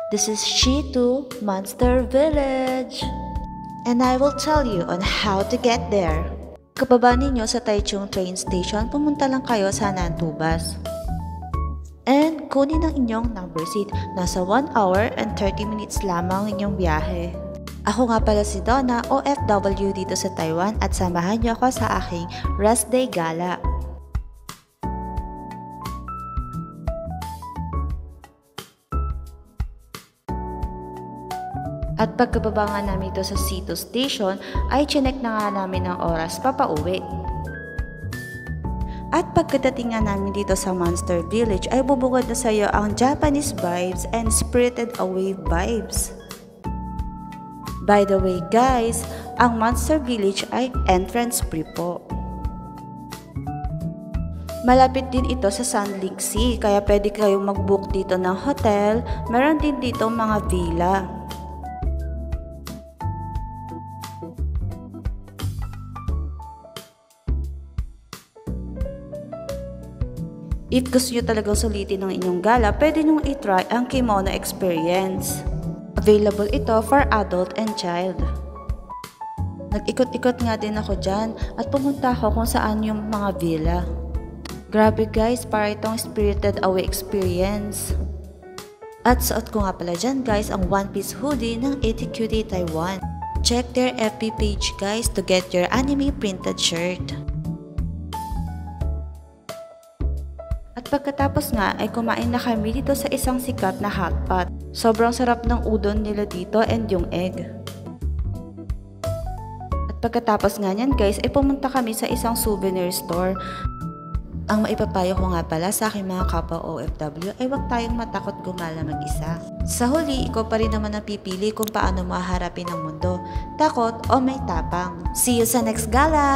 This is Shitu Monster Village, and I will tell you on how to get there. Kapaba ninyo sa Taichung train station, pumunta lang kayo sa Nantubas. And kunin ang inyong number seat. Nasa 1 hour and 30 minutes lamang inyong biyahe. Ako nga pala si Donna, OFW dito sa Taiwan, at samahan niyo ako sa aking rest day gala. At pagkababa nga namin ito sa C2 station, ay chinek na nga namin ang oras papauwi. At pagkadating nga namin dito sa Monster Village, ay bubugod na sa iyo ang Japanese vibes and Spirited Away vibes. By the way guys, ang Monster Village ay entrance free po. Malapit din ito sa Sunlink Sea, kaya pwede kayong mag-book dito ng hotel. Meron din dito mga villa. If gusto nyo talagang sulitin ng inyong gala, pwede nyo i-try ang kimono experience. Available ito for adult and child. Nag-ikot-ikot nga din ako dyan at pumunta ako kung saan yung mga villa. Grabe guys, para itong Spirited Away experience. At suot ko nga pala dyan guys ang one piece hoodie ng ATQD Taiwan. Check their FB page guys to get your anime printed shirt. At pagkatapos nga ay kumain na kami dito sa isang sikat na hotpot. Sobrang sarap ng udon nila dito and yung egg. At pagkatapos nga nyan guys ay pumunta kami sa isang souvenir store. Ang maipapayo ko nga pala sa aking mga kapwa OFW ay huwag tayong matakot gumala mag-isa. Sa huli, ikaw pa rin naman ang pipili kung paano maharapin ang mundo. Takot o may tapang. See you sa next gala!